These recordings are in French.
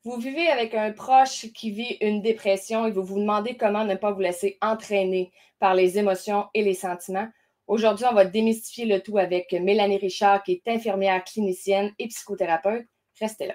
Vous vivez avec un proche qui vit une dépression et vous vous demandez comment ne pas vous laisser entraîner par les émotions et les sentiments. Aujourd'hui, on va démystifier le tout avec Mélanie Richard, qui est infirmière clinicienne et psychothérapeute. Restez là.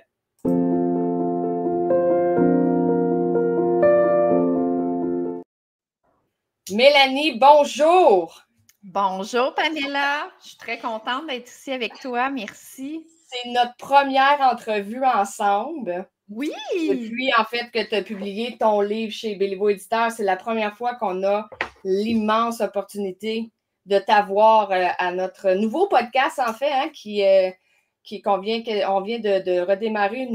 Mélanie, bonjour! Bonjour Pamela, je suis très contente d'être ici avec toi, merci. C'est notre première entrevue ensemble. Oui! Depuis, en fait, que tu as publié ton livre chez Béliveau Éditeur, c'est la première fois qu'on a l'immense opportunité de t'avoir à notre nouveau podcast, en fait, qu'on vient de redémarrer une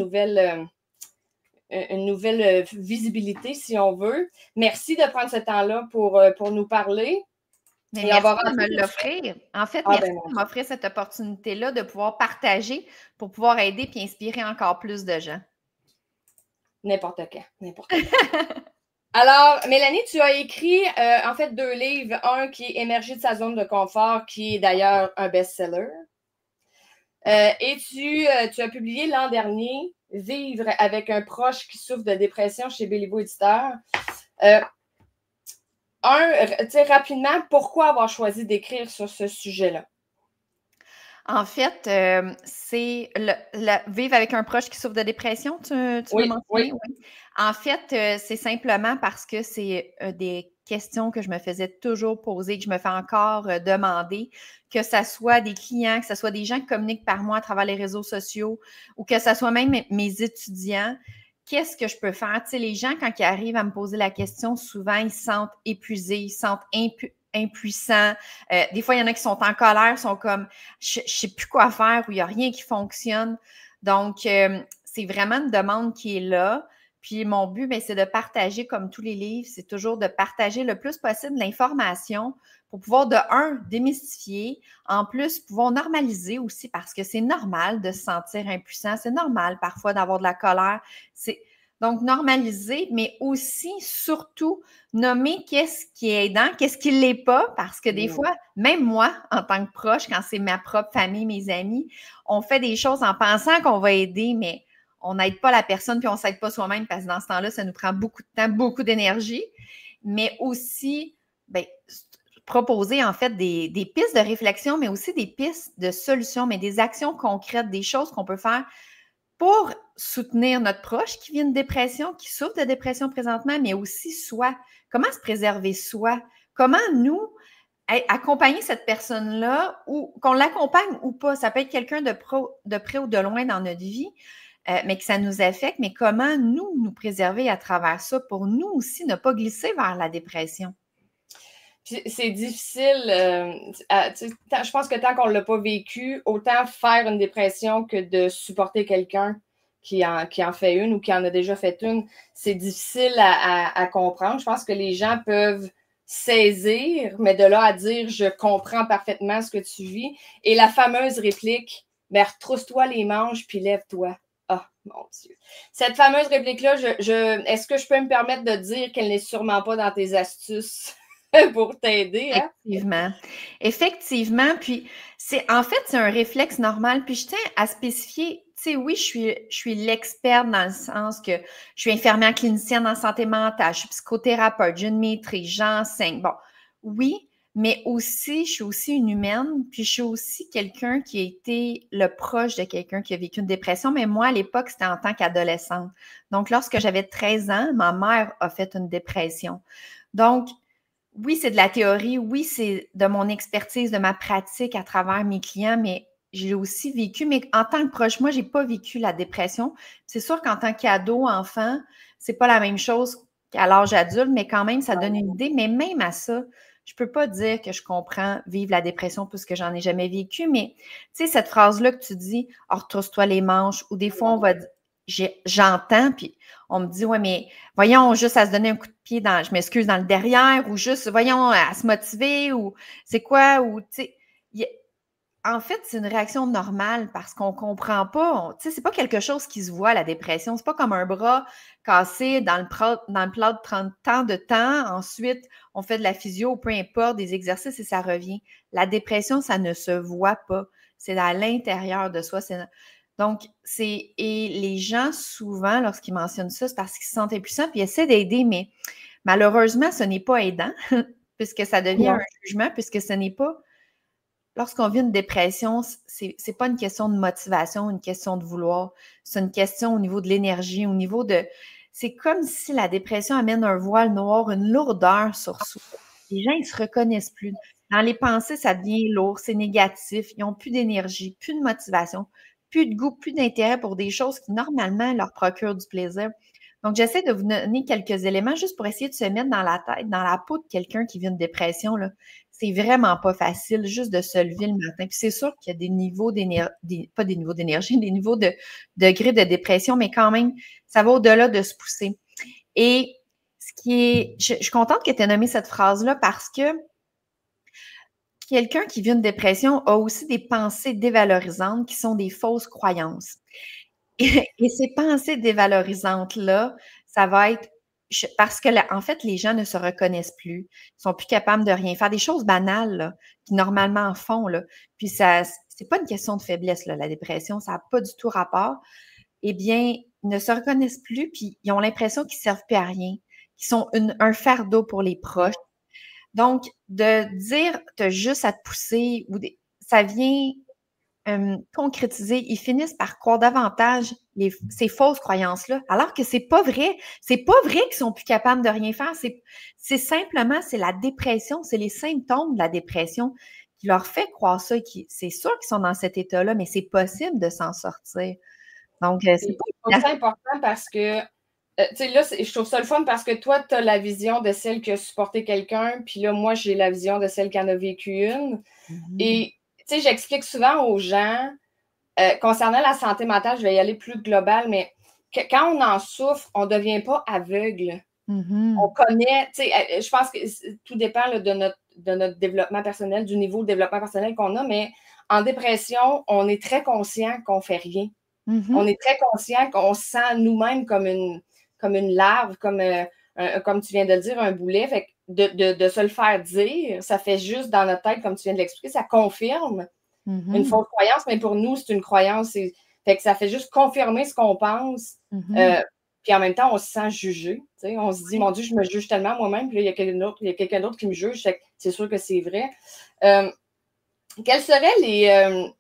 nouvelle visibilité, si on veut. Merci de prendre ce temps-là pour nous parler. Mais merci de me l'offrir. En fait, merci de m'offrir cette opportunité-là de pouvoir partager pour pouvoir aider et inspirer encore plus de gens. N'importe quand. Alors, Mélanie, tu as écrit en fait 2 livres. Un qui est Émerger de sa zone de confort, qui est d'ailleurs un best-seller. Et tu as publié l'an dernier Vivre avec un proche qui souffre de dépression chez Béliveau Éditeur. Rapidement, pourquoi avoir choisi d'écrire sur ce sujet-là? En fait, c'est vivre avec un proche qui souffre de dépression, tu Oui, veux mentionner? Oui. En fait, c'est simplement parce que c'est des questions que je me faisais toujours poser, que je me fais encore demander, que ce soit des clients, que ce soit des gens qui communiquent par moi à travers les réseaux sociaux ou que ce soit même mes étudiants. Qu'est-ce que je peux faire? Tu sais, les gens, quand ils arrivent à me poser la question, souvent, ils se sentent épuisés, ils se sentent impuissants. Des fois, il y en a qui sont en colère, sont comme je ne sais plus quoi faire ou il n'y a rien qui fonctionne. Donc, c'est vraiment une demande qui est là. Puis mon but, bien, c'est de partager, comme tous les livres, c'est toujours de partager le plus possible l'information pour pouvoir, de un, démystifier, en plus, pouvoir normaliser aussi, parce que c'est normal de se sentir impuissant, c'est normal parfois d'avoir de la colère. Donc, normaliser, mais aussi, surtout, nommer qu'est-ce qui est aidant, qu'est-ce qui ne l'est pas, parce que des fois, même moi, en tant que proche, quand c'est ma propre famille, mes amis, on fait des choses en pensant qu'on va aider, mais on n'aide pas la personne puis on ne s'aide pas soi-même parce que dans ce temps-là, ça nous prend beaucoup de temps, beaucoup d'énergie, mais aussi, bien, proposer en fait des pistes de réflexion, mais aussi des pistes de solutions, mais des actions concrètes, des choses qu'on peut faire pour soutenir notre proche qui vit une dépression, qui souffre de dépression présentement, mais aussi soi. Comment se préserver soi? Comment nous accompagner cette personne-là ou qu'on l'accompagne ou pas? Ça peut être quelqu'un de près ou de loin dans notre vie, mais que ça nous affecte, mais comment nous préserver à travers ça pour nous aussi ne pas glisser vers la dépression? C'est difficile. Je pense que tant qu'on ne l'a pas vécu, autant faire une dépression que de supporter quelqu'un qui en fait une ou qui en a déjà fait une, c'est difficile à comprendre. Je pense que les gens peuvent saisir, mais de là à dire « je comprends parfaitement ce que tu vis ». Et la fameuse réplique « mais retrousse-toi les manches puis lève-toi ». Ah, mon Dieu. Cette fameuse réplique-là, est-ce que je peux me permettre de dire qu'elle n'est sûrement pas dans tes astuces pour t'aider? Hein? Effectivement. Puis, c'est un réflexe normal. Puis, je tiens à spécifier, tu sais, oui, je suis l'experte dans le sens que je suis infirmière clinicienne en santé mentale, je suis psychothérapeute, j'ai une maîtrise, j'enseigne. Bon, oui, mais aussi, je suis aussi une humaine, puis je suis aussi quelqu'un qui a été le proche de quelqu'un qui a vécu une dépression, mais moi, à l'époque, c'était en tant qu'adolescente. Donc, lorsque j'avais 13 ans, ma mère a fait une dépression. Donc, oui, c'est de la théorie, oui, c'est de mon expertise, de ma pratique à travers mes clients, mais j'ai aussi vécu, mais en tant que proche, moi, je n'ai pas vécu la dépression. C'est sûr qu'en tant qu'ado, enfant, c'est pas la même chose qu'à l'âge adulte, mais quand même, ça donne une idée. Mais même à ça, je peux pas dire que je comprends vivre la dépression puisque j'en ai jamais vécu, mais tu sais, cette phrase-là que tu dis, « retrousse-toi les manches » ou des fois, on va dire, j'entends, puis on me dit, « ouais, mais voyons, juste à se donner un coup de pied dans, je m'excuse, dans le derrière, ou juste, voyons, à se motiver, ou c'est quoi, ou, tu sais, en fait, c'est une réaction normale parce qu'on comprend pas, tu sais, c'est pas quelque chose qui se voit, la dépression, c'est pas comme un bras cassé dans le plat de 30 ans de temps, ensuite, on fait de la physio, peu importe, des exercices et ça revient. La dépression, ça ne se voit pas, c'est à l'intérieur de soi, Donc, et les gens, souvent, lorsqu'ils mentionnent ça, c'est parce qu'ils se sentent impuissants puis ils essaient d'aider, mais malheureusement, ce n'est pas aidant puisque ça devient un jugement, puisque ce n'est pas... Lorsqu'on vit une dépression, c'est pas une question de motivation, une question de vouloir. C'est une question au niveau de l'énergie, au niveau de... C'est comme si la dépression amène un voile noir, une lourdeur sur soi. Les gens, ils se reconnaissent plus. Dans les pensées, ça devient lourd, c'est négatif. Ils n'ont plus d'énergie, plus de motivation, plus de goût, plus d'intérêt pour des choses qui, normalement, leur procurent du plaisir. Donc, j'essaie de vous donner quelques éléments juste pour essayer de se mettre dans la tête, dans la peau de quelqu'un qui vit une dépression, là. C'est vraiment pas facile juste de se lever le matin. Puis c'est sûr qu'il y a des niveaux d'énergie, pas des niveaux d'énergie, des niveaux de degrés de dépression, mais quand même, ça va au-delà de se pousser. Et ce qui est, je suis contente que tu aies nommé cette phrase-là parce que quelqu'un qui vit une dépression a aussi des pensées dévalorisantes qui sont des fausses croyances. Et ces pensées dévalorisantes-là, ça va être parce que, en fait, les gens ne se reconnaissent plus, ils sont plus capables de rien faire, des choses banales là, qui normalement font. Là. Puis ça, c'est pas une question de faiblesse, là, la dépression, ça n'a pas du tout rapport. Eh bien, ils ne se reconnaissent plus, puis ils ont l'impression qu'ils ne servent plus à rien, qu'ils sont un fardeau pour les proches. Donc, de dire tu as juste à te pousser, ça vient concrétiser, ils finissent par croire davantage ces fausses croyances-là, alors que c'est pas vrai. C'est pas vrai qu'ils sont plus capables de rien faire. C'est simplement, c'est la dépression, c'est les symptômes de la dépression qui leur fait croire ça. C'est sûr qu'ils sont dans cet état-là, mais c'est possible de s'en sortir. Donc, c'est pas... C'est important parce que, tu sais, là, je trouve ça le fun parce que toi, tu as la vision de celle qui a supporté quelqu'un, puis là, moi, j'ai la vision de celle qui en a vécu une. Et tu sais, j'explique souvent aux gens, concernant la santé mentale, je vais y aller plus global, mais quand on en souffre, on ne devient pas aveugle. On connaît, tu sais, je pense que tout dépend là, de notre développement personnel, du niveau de développement personnel qu'on a, mais en dépression, on est très conscient qu'on ne fait rien. On est très conscient qu'on se sent nous-mêmes comme une larve, comme tu viens de le dire, un boulet. Fait que de se le faire dire, ça fait juste dans notre tête, comme tu viens de l'expliquer, ça confirme une fausse croyance, mais pour nous, c'est une croyance. Fait que ça fait juste confirmer ce qu'on pense. Puis en même temps, on se sent jugé. T'sais. On se dit, mon Dieu, je me juge tellement moi-même, puis là, il y a quelqu'un d'autre qui me juge. C'est sûr que c'est vrai. Quelles seraient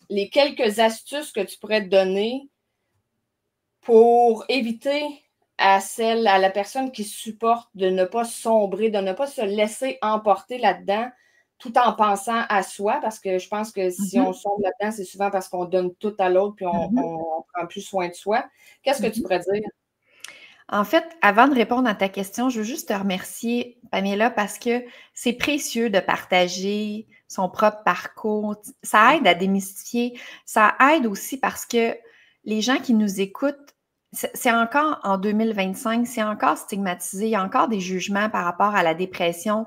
les quelques astuces que tu pourrais te donner pour éviter à la personne qui supporte de ne pas sombrer, de ne pas se laisser emporter là-dedans tout en pensant à soi, parce que je pense que si on sombre là-dedans, c'est souvent parce qu'on donne tout à l'autre puis on prend plus soin de soi. Qu'est-ce que tu pourrais dire? En fait, avant de répondre à ta question, je veux juste te remercier, Pamela, parce que c'est précieux de partager son propre parcours. Ça aide à démystifier. Ça aide aussi parce que les gens qui nous écoutent, c'est encore en 2025, c'est encore stigmatisé. Il y a encore des jugements par rapport à la dépression.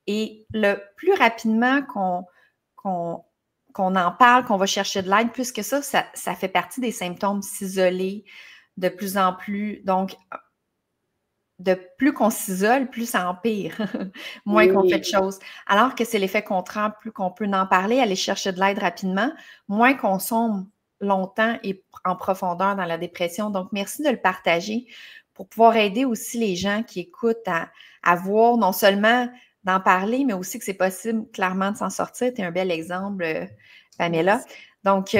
Et le plus rapidement qu'on en parle, qu'on va chercher de l'aide, puisque ça fait partie des symptômes, s'isoler de plus en plus. Donc, de plus qu'on s'isole, plus ça empire, moins qu'on fait de choses. Alors que c'est l'effet contraire, plus qu'on peut en parler, aller chercher de l'aide rapidement, moins qu'on sombre longtemps et en profondeur dans la dépression. Donc, merci de le partager pour pouvoir aider aussi les gens qui écoutent à voir non seulement d'en parler, mais aussi que c'est possible clairement de s'en sortir. Tu es un bel exemple, Pamela. Donc,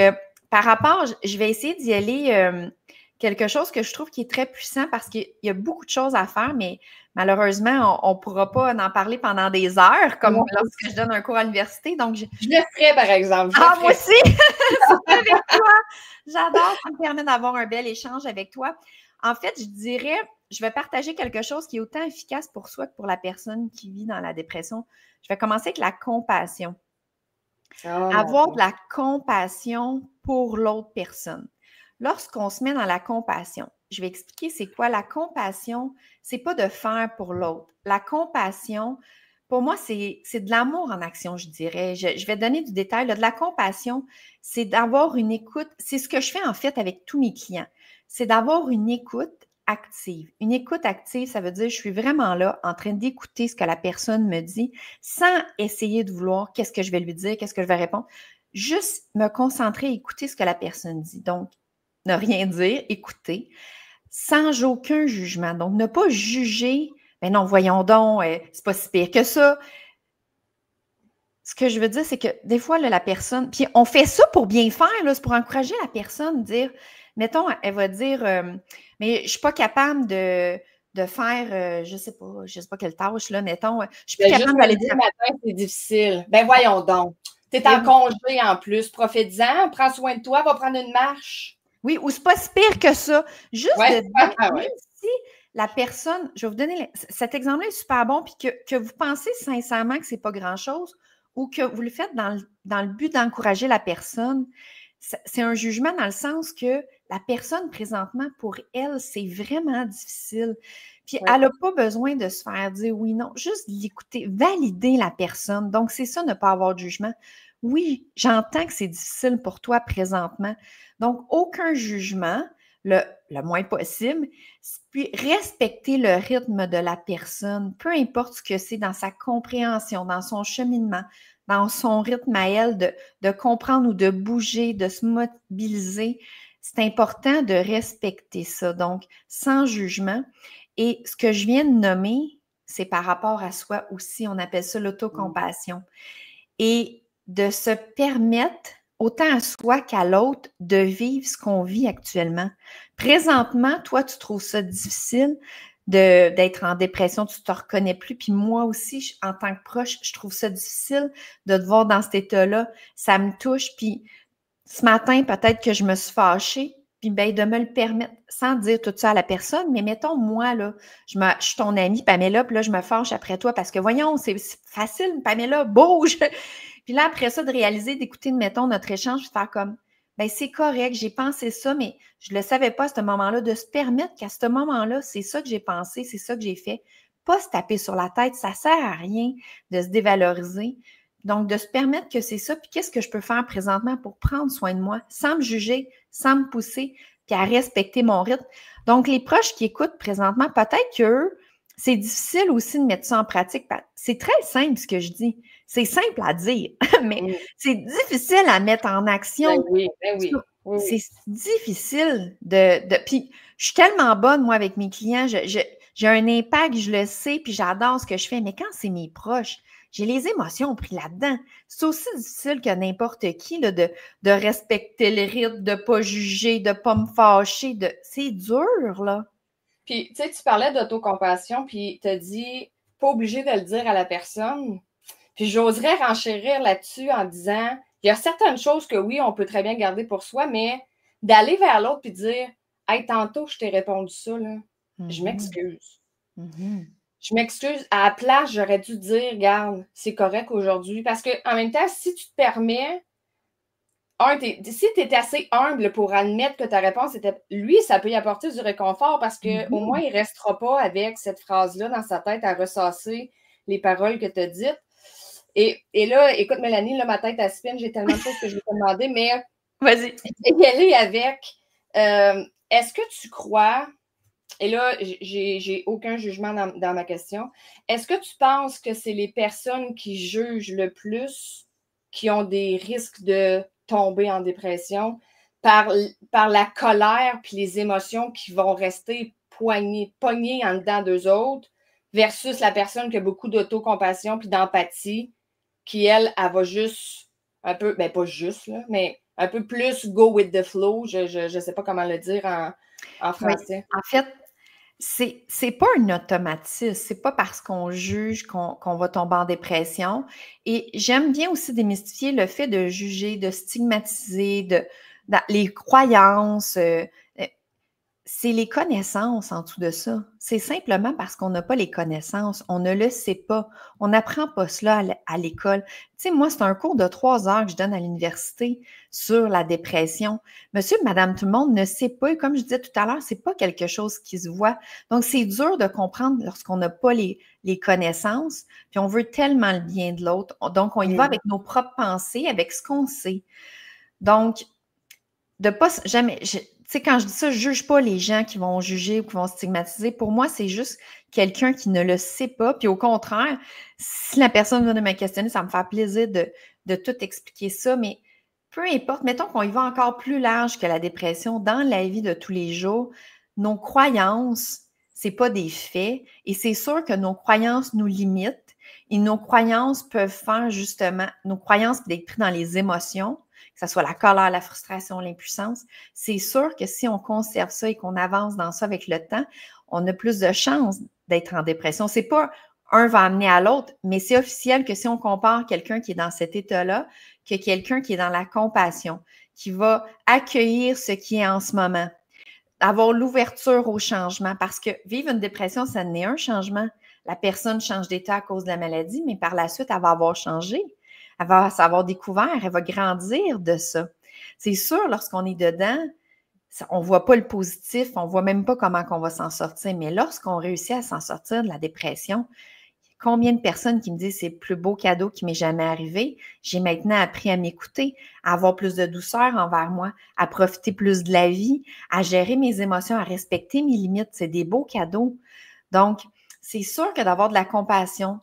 par rapport, je vais essayer d'y aller quelque chose que je trouve qui est très puissant parce qu'il y a beaucoup de choses à faire, mais malheureusement, on ne pourra pas en parler pendant des heures, comme lorsque je donne un cours à l'université. Donc, je le ferai, par exemple. Moi aussi! avec toi! J'adore, ça me permet d'avoir un bel échange avec toi. En fait, je dirais, je vais partager quelque chose qui est autant efficace pour soi que pour la personne qui vit dans la dépression. Je vais commencer avec la compassion. Avoir de la compassion pour l'autre personne. Lorsqu'on se met dans la compassion, je vais expliquer c'est quoi la compassion. C'est pas de faire pour l'autre. La compassion, pour moi, c'est de l'amour en action, je dirais. Je vais donner du détail. Là. De la compassion, c'est d'avoir une écoute. C'est ce que je fais en fait avec tous mes clients. C'est d'avoir une écoute active. Une écoute active, ça veut dire je suis vraiment là en train d'écouter ce que la personne me dit sans essayer de vouloir qu'est-ce que je vais lui dire, qu'est-ce que je vais répondre. juste me concentrer et écouter ce que la personne dit. Donc, ne rien dire, écouter, sans aucun jugement. Donc, ne pas juger, mais non, voyons donc, c'est pas si pire que ça. Ce que je veux dire, c'est que des fois, là, la personne, puis on fait ça pour bien faire, c'est pour encourager la personne, dire, mettons, elle va dire, mais je ne suis pas capable de faire, je ne sais pas quelle tâche, là, mettons, je ne suis plus capable d'aller dire matin, c'est difficile. Ben voyons donc. Tu es en congé en plus, profite-en, prends soin de toi, va prendre une marche. Oui, ou c'est pas si pire que ça. Juste de dire, même si la personne, je vais vous donner, cet exemple-là est super bon, puis que vous pensez sincèrement que c'est pas grand-chose, ou que vous le faites dans le but d'encourager la personne, c'est un jugement dans le sens que la personne, présentement, pour elle, c'est vraiment difficile. Puis elle n'a pas besoin de se faire dire oui, non, juste l'écouter, valider la personne. Donc, c'est ça, ne pas avoir de jugement. Oui, j'entends que c'est difficile pour toi présentement. Donc, aucun jugement, le moins possible, puis respecter le rythme de la personne, peu importe ce que c'est dans sa compréhension, dans son cheminement, dans son rythme à elle, de comprendre ou de bouger, de se mobiliser. C'est important de respecter ça, donc sans jugement. Et ce que je viens de nommer, c'est par rapport à soi aussi, on appelle ça l'autocompassion. Et de se permettre, autant à soi qu'à l'autre, de vivre ce qu'on vit actuellement. Présentement, toi, tu trouves ça difficile d'être en dépression, tu ne te reconnais plus. Puis moi aussi, en tant que proche, je trouve ça difficile de te voir dans cet état-là. Ça me touche. Puis ce matin, peut-être que je me suis fâchée, puis ben, de me le permettre, sans dire tout ça à la personne, mais mettons, moi, là, je suis ton amie, Pamela, puis là, je me fâche après toi parce que, voyons, c'est facile, Pamela, bouge! Puis là, après ça, de réaliser, d'écouter, mettons, notre échange, de faire comme, ben c'est correct, j'ai pensé ça, mais je ne le savais pas à ce moment-là, de se permettre qu'à ce moment-là, c'est ça que j'ai pensé, c'est ça que j'ai fait. Pas se taper sur la tête, ça ne sert à rien de se dévaloriser. Donc, de se permettre que c'est ça, puis qu'est-ce que je peux faire présentement pour prendre soin de moi, sans me juger, sans me pousser, puis à respecter mon rythme. Donc, les proches qui écoutent présentement, peut-être qu'eux, c'est difficile aussi de mettre ça en pratique. C'est très simple ce que je dis. C'est simple à dire, mais c'est difficile à mettre en action. Oui. C'est difficile de. Puis, je suis tellement bonne, moi, avec mes clients. J'ai un impact, je le sais, puis j'adore ce que je fais. Mais quand c'est mes proches, j'ai les émotions prises là-dedans. C'est aussi difficile que n'importe qui là, de respecter le rythme, de ne pas juger, de ne pas me fâcher. C'est dur, là. Puis, tu sais, tu parlais d'autocompassion, puis tu as dit, pas obligé de le dire à la personne. Puis, j'oserais renchérir là-dessus en disant, il y a certaines choses que oui, on peut très bien garder pour soi, mais d'aller vers l'autre puis dire, hey, tantôt, je t'ai répondu ça, là. Je m'excuse. Je m'excuse. À la place, j'aurais dû dire, regarde, c'est correct aujourd'hui. Parce qu'en même temps, si tu te permets, si tu es assez humble pour admettre que ta réponse était. Lui, ça peut y apporter du réconfort parce qu'au moins, il ne restera pas avec cette phrase-là dans sa tête à ressasser les paroles que tu as dites. Et là, écoute, Mélanie, là, ma tête à spin, j'ai tellement de choses que je vais te demander, mais. Vas-y. Y aller avec. Est-ce que tu crois. Et là, j'ai aucun jugement dans ma question. Est-ce que tu penses que c'est les personnes qui jugent le plus qui ont des risques de tomber en dépression par la colère puis les émotions qui vont rester pognées en dedans d'eux autres versus la personne qui a beaucoup d'autocompassion puis d'empathie qui, elle va juste un peu, ben pas juste, là, mais un peu plus go with the flow. Je ne sais pas comment le dire en français. Oui. En fait, c'est pas un automatisme, c'est pas parce qu'on juge qu'on va tomber en dépression. Et j'aime bien aussi démystifier le fait de juger, de stigmatiser, les croyances. C'est les connaissances en dessous de ça. C'est simplement parce qu'on n'a pas les connaissances. On ne le sait pas. On n'apprend pas cela à l'école. Tu sais, moi, c'est un cours de 3 heures que je donne à l'université sur la dépression. Monsieur, madame, tout le monde ne sait pas. Et comme je disais tout à l'heure, c'est pas quelque chose qui se voit. Donc, c'est dur de comprendre lorsqu'on n'a pas les connaissances. Puis, on veut tellement le bien de l'autre. Donc, on y va avec nos propres pensées, avec ce qu'on sait. Donc, de pas jamais... Tu sais, quand je dis ça, je ne juge pas les gens qui vont juger ou qui vont stigmatiser. Pour moi, c'est juste quelqu'un qui ne le sait pas. Puis au contraire, si la personne vient de me questionner, ça me fait plaisir de tout expliquer ça. Mais peu importe, mettons qu'on y va encore plus large que la dépression dans la vie de tous les jours, nos croyances, c'est pas des faits et c'est sûr que nos croyances nous limitent et nos croyances peuvent faire justement, nos croyances d'être pris dans les émotions, que ce soit la colère, la frustration, l'impuissance, c'est sûr que si on conserve ça et qu'on avance dans ça avec le temps, on a plus de chances d'être en dépression. C'est pas un va amener à l'autre, mais c'est officiel que si on compare quelqu'un qui est dans cet état-là que quelqu'un qui est dans la compassion, qui va accueillir ce qui est en ce moment, avoir l'ouverture au changement, parce que vivre une dépression, ça n'est un changement. La personne change d'état à cause de la maladie, mais par la suite, elle va avoir changé. Elle va s'avoir découvert, elle va grandir de ça. C'est sûr, lorsqu'on est dedans, on ne voit pas le positif, on ne voit même pas comment on va s'en sortir, mais lorsqu'on réussit à s'en sortir de la dépression, combien de personnes qui me disent c'est le plus beau cadeau qui m'est jamais arrivé, j'ai maintenant appris à m'écouter, à avoir plus de douceur envers moi, à profiter plus de la vie, à gérer mes émotions, à respecter mes limites, c'est des beaux cadeaux. Donc, c'est sûr que d'avoir de la compassion,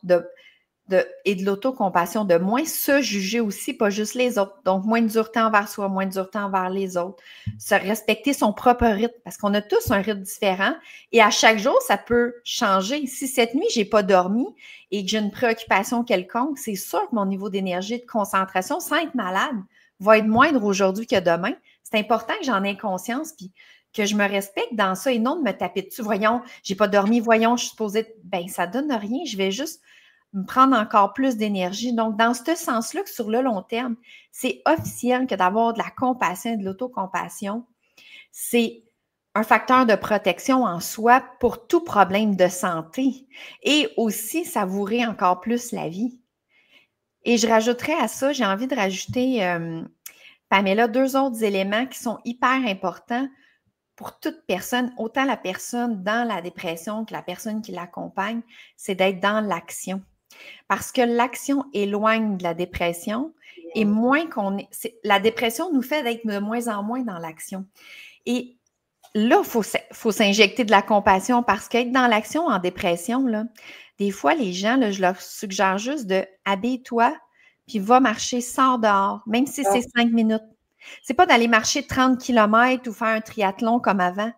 et de l'autocompassion, de moins se juger aussi, pas juste les autres. Donc, moins de dureté envers soi, moins de dureté envers les autres. Se respecter son propre rythme, parce qu'on a tous un rythme différent et à chaque jour, ça peut changer. Si cette nuit, j'ai pas dormi et que j'ai une préoccupation quelconque, c'est sûr que mon niveau d'énergie, de concentration, sans être malade, va être moindre aujourd'hui que demain. C'est important que j'en ai conscience puis que je me respecte dans ça et non de me taper dessus. Voyons, j'ai pas dormi, voyons, je suis supposée... Ben, ça donne rien. Je vais juste me prendre encore plus d'énergie. Donc, dans ce sens-là, que sur le long terme, c'est officiel que d'avoir de la compassion et de l'autocompassion, c'est un facteur de protection en soi pour tout problème de santé et aussi savourer encore plus la vie. Et je rajouterais à ça, j'ai envie de rajouter, Pamela, 2 autres éléments qui sont hyper importants pour toute personne, autant la personne dans la dépression que la personne qui l'accompagne, c'est d'être dans l'action. Parce que l'action éloigne de la dépression et moins qu'on est... La dépression nous fait d'être de moins en moins dans l'action. Et là, il faut s'injecter de la compassion parce qu'être dans l'action en dépression, là, des fois, les gens, là, je leur suggère juste de habille-toi puis va marcher, sors dehors, même si c'est 5 minutes. C'est pas d'aller marcher 30 km ou faire un triathlon comme avant.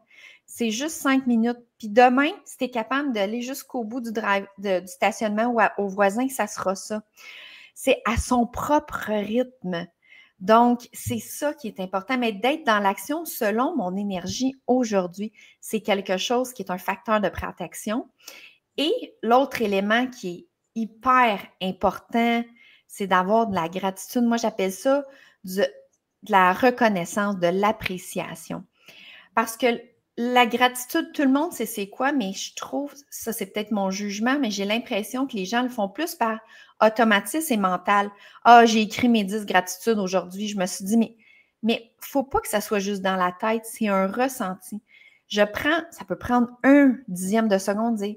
C'est juste 5 minutes. Puis demain, si tu es capable d'aller jusqu'au bout du stationnement ou au voisin, ça sera ça. C'est à son propre rythme. Donc, c'est ça qui est important. Mais d'être dans l'action selon mon énergie aujourd'hui, c'est quelque chose qui est un facteur de protection. Et l'autre élément qui est hyper important, c'est d'avoir de la gratitude. Moi, j'appelle ça de la reconnaissance, de l'appréciation. Parce que la gratitude, tout le monde sait c'est quoi, mais je trouve, ça c'est peut-être mon jugement, mais j'ai l'impression que les gens le font plus par automatisme et mental. Ah, j'ai écrit mes 10 gratitudes aujourd'hui. Je me suis dit, mais il ne faut pas que ça soit juste dans la tête, c'est un ressenti. Ça peut prendre 1/10 de seconde, dire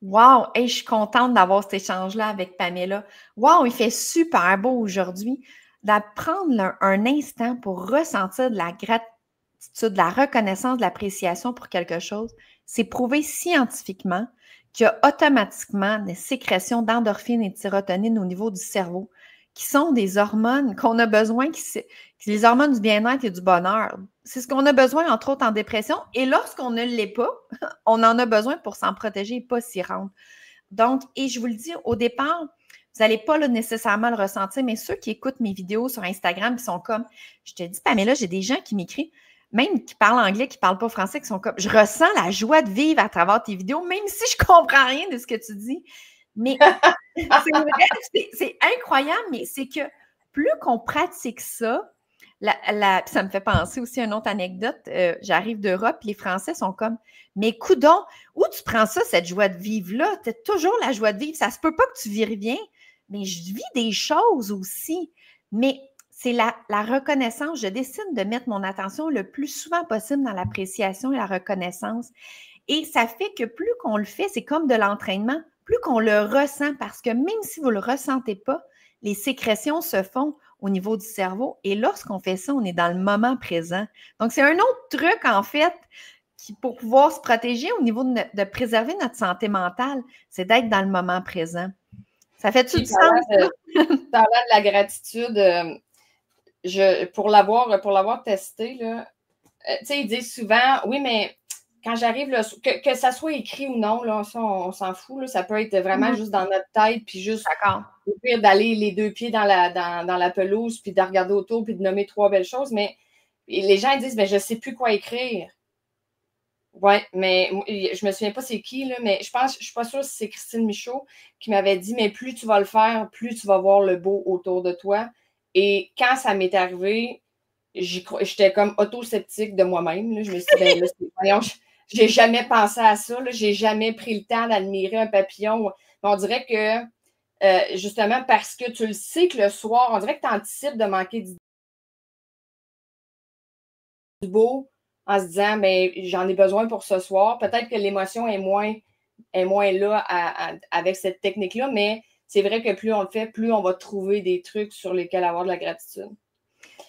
wow, hey, je suis contente d'avoir cet échange-là avec Pamela. Wow, il fait super beau aujourd'hui. D'apprendre un instant pour ressentir de la gratitude, de la reconnaissance, de l'appréciation pour quelque chose, c'est prouvé scientifiquement qu'il y a automatiquement des sécrétions d'endorphines et de sérotonine au niveau du cerveau, qui sont des hormones qu'on a besoin, les hormones du bien-être et du bonheur. C'est ce qu'on a besoin, entre autres, en dépression. Et lorsqu'on ne l'est pas, on en a besoin pour s'en protéger et pas s'y rendre. Donc, et je vous le dis, au départ, vous n'allez pas là, nécessairement le ressentir, mais ceux qui écoutent mes vidéos sur Instagram, qui sont comme, je te dis, Pamela, j'ai des gens qui m'écrivent, même qui parlent anglais, qui ne parlent pas français, qui sont comme, je ressens la joie de vivre à travers tes vidéos, même si je ne comprends rien de ce que tu dis. Mais c'est vrai, c'est incroyable, mais c'est que plus qu'on pratique ça, ça me fait penser aussi à une autre anecdote. J'arrive d'Europe, les Français sont comme, mais coudonc, où tu prends ça, cette joie de vivre-là? Tu as toujours la joie de vivre. Ça se peut pas que tu vis rien, mais je vis des choses aussi. Mais c'est la reconnaissance. Je décide de mettre mon attention le plus souvent possible dans l'appréciation et la reconnaissance. Et ça fait que plus qu'on le fait, c'est comme de l'entraînement, plus qu'on le ressent, parce que même si vous ne le ressentez pas, les sécrétions se font au niveau du cerveau. Et lorsqu'on fait ça, on est dans le moment présent. Donc, c'est un autre truc, en fait, pour pouvoir se protéger au niveau de préserver notre santé mentale, c'est d'être dans le moment présent. Ça fait tout du sens? Parlant de la gratitude, pour l'avoir testé, là, tu sais, ils disent souvent, oui, mais quand j'arrive, que ça soit écrit ou non, là, ça, on s'en fout. Là, ça peut être vraiment juste dans notre tête, puis juste au pire d'aller les deux pieds dans la pelouse, puis de regarder autour, puis de nommer 3 belles choses. Mais les gens disent, je ne sais plus quoi écrire. Oui, mais je me souviens pas c'est qui, là, mais je suis pas sûre si c'est Christine Michaud qui m'avait dit, mais plus tu vas le faire, plus tu vas voir le beau autour de toi. Et quand ça m'est arrivé, j'étais comme auto-sceptique de moi-même. Je me suis dit, voyons, j'ai jamais pensé à ça. J'ai jamais pris le temps d'admirer un papillon. On dirait que, justement, parce que tu le sais que le soir, on dirait que tu anticipes de manquer du beau en se disant, j'en ai besoin pour ce soir. Peut-être que l'émotion est moins là avec cette technique-là, mais c'est vrai que plus on le fait, plus on va trouver des trucs sur lesquels avoir de la gratitude.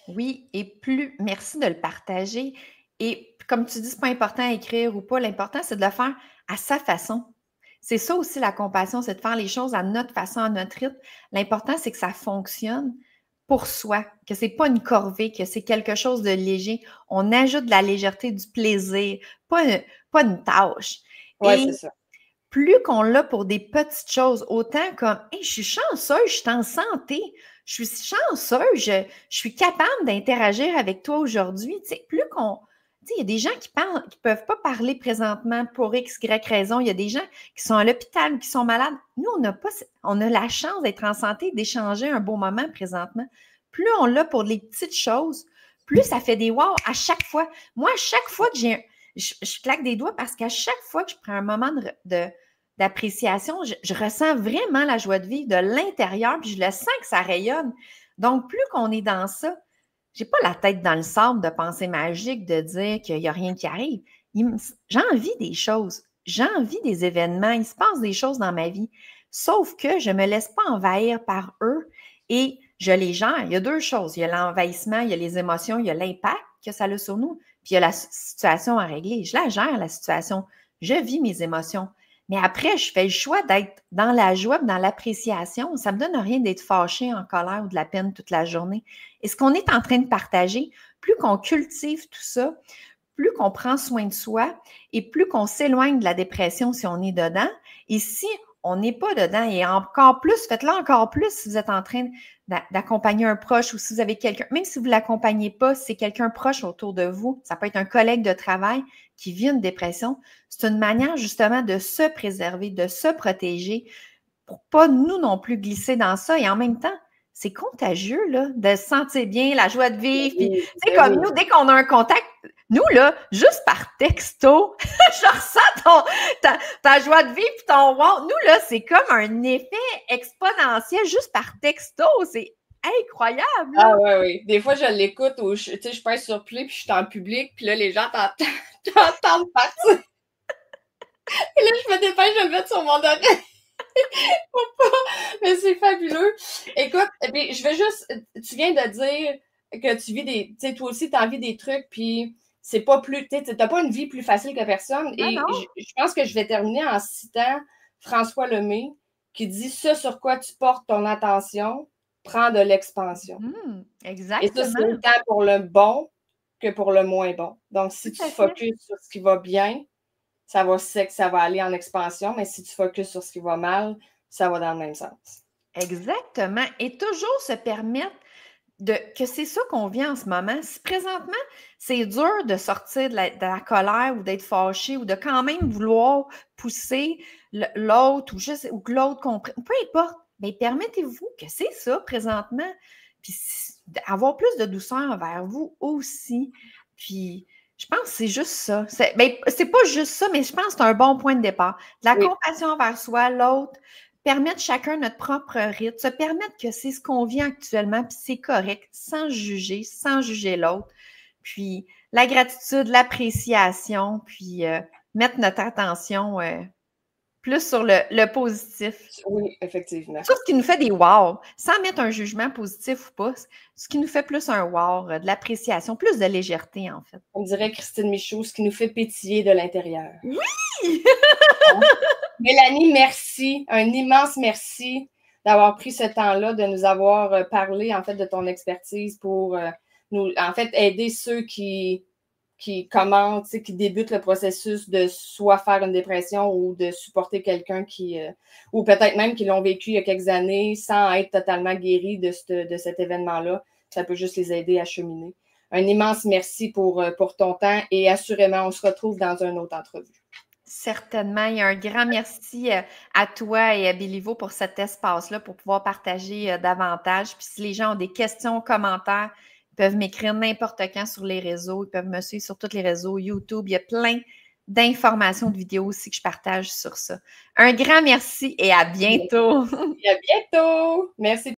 Oui, et merci de le partager. Et comme tu dis, c'est pas important à écrire ou pas, l'important, c'est de le faire à sa façon. C'est ça aussi la compassion, c'est de faire les choses à notre façon, à notre rythme. L'important, c'est que ça fonctionne pour soi, que c'est pas une corvée, que c'est quelque chose de léger. On ajoute de la légèreté, du plaisir, pas une tâche. Oui, c'est ça. Plus qu'on l'a pour des petites choses, autant comme hey, je suis chanceuse, je suis en santé, je suis chanceuse, je suis capable d'interagir avec toi aujourd'hui. Tu sais, plus qu'on. Tu sais, il y a des gens qui peuvent pas parler présentement pour X, Y raison. Il y a des gens qui sont à l'hôpital, qui sont malades. Nous, on a la chance d'être en santé, d'échanger un beau moment présentement. Plus on l'a pour les petites choses, plus ça fait des wow à chaque fois. Moi, à chaque fois que je claque des doigts parce qu'à chaque fois que je prends un moment d'appréciation, je ressens vraiment la joie de vivre de l'intérieur, puis je le sens que ça rayonne. Donc, plus qu'on est dans ça, j'ai pas la tête dans le sable de pensée magique, de dire qu'il n'y a rien qui arrive. J'ai envie des choses, j'ai envie des événements, il se passe des choses dans ma vie, sauf que je ne me laisse pas envahir par eux et je les gère. Il y a 2 choses, il y a l'envahissement, il y a les émotions, il y a l'impact que ça a sur nous, puis il y a la situation à régler. Je la gère, la situation. Je vis mes émotions. Mais après, je fais le choix d'être dans la joie, dans l'appréciation. Ça ne me donne rien d'être fâché, en colère ou de la peine toute la journée. Et ce qu'on est en train de partager, plus qu'on cultive tout ça, plus qu'on prend soin de soi et plus qu'on s'éloigne de la dépression si on est dedans. Et si on n'est pas dedans, et encore plus, faites-le encore plus si vous êtes en train d'accompagner un proche ou si vous avez quelqu'un, même si vous ne l'accompagnez pas, si c'est quelqu'un proche autour de vous, ça peut être un collègue de travail qui vit une dépression, c'est une manière justement de se préserver, de se protéger pour pas nous non plus glisser dans ça. Et en même temps, c'est contagieux, là, de se sentir bien, la joie de vivre. Puis, tu sais, comme nous, dès qu'on a un contact, nous, là, juste par texto, je ressens ta joie de vivre puis ton wow. Nous, là, c'est comme un effet exponentiel juste par texto. C'est incroyable. Là. Ah oui. Des fois, je l'écoute ou je pèse sur play puis je suis en public puis là, les gens t'entendent partir. Et là, je me dépêche de le mettre sur mon oreille. Mais c'est fabuleux. Écoute, puis je vais juste, tu viens de dire que tu vis tu sais, toi aussi, tu as envie des trucs, puis c'est pas plus, tu n'as pas une vie plus facile que personne. Et je pense que je vais terminer en citant François Lemay, qui dit « Ce sur quoi tu portes ton attention prend de l'expansion. » Exactement. Et ça, c'est autant pour le bon que pour le moins bon. Donc, si tu focuses sur ce qui va bien, ça va aller en expansion, mais si tu focuses sur ce qui va mal, ça va dans le même sens. Exactement. Et toujours se permettre que c'est ça qu'on vit en ce moment. Si présentement, c'est dur de sortir de la colère ou d'être fâché ou de quand même vouloir pousser l'autre ou que l'autre comprenne, peu importe, mais permettez-vous que c'est ça présentement. Puis avoir plus de douceur envers vous aussi. Puis je pense que c'est juste ça. C'est pas juste ça, mais je pense que c'est un bon point de départ. De la compassion envers soi, l'autre, permettre chacun notre propre rythme, se permettre que c'est ce qu'on vit actuellement, puis c'est correct, sans juger l'autre. Puis la gratitude, l'appréciation, puis mettre notre attention plus sur le positif. Oui, effectivement. Sur ce qui nous fait des wow, sans mettre un jugement positif ou pas, ce qui nous fait plus un wow, de l'appréciation, plus de légèreté, en fait. On dirait Christine Michaud, ce qui nous fait pétiller de l'intérieur. Oui! Mélanie, merci. Un immense merci d'avoir pris ce temps-là, de nous avoir parlé, en fait, de ton expertise pour nous, en fait, aider ceux qui commencent, qui débutent le processus de soit faire une dépression ou de supporter quelqu'un ou peut-être même qui l'ont vécu il y a quelques années sans être totalement guéri de cet événement-là. Ça peut juste les aider à cheminer. Un immense merci pour ton temps et assurément, on se retrouve dans une autre entrevue. Certainement. Il y a un grand merci à toi et à Béliveau pour cet espace-là pour pouvoir partager davantage. Puis si les gens ont des questions, commentaires, ils peuvent m'écrire n'importe quand sur les réseaux. Ils peuvent me suivre sur tous les réseaux, YouTube. Il y a plein d'informations, de vidéos aussi que je partage sur ça. Un grand merci et à bientôt. Et à bientôt. Merci.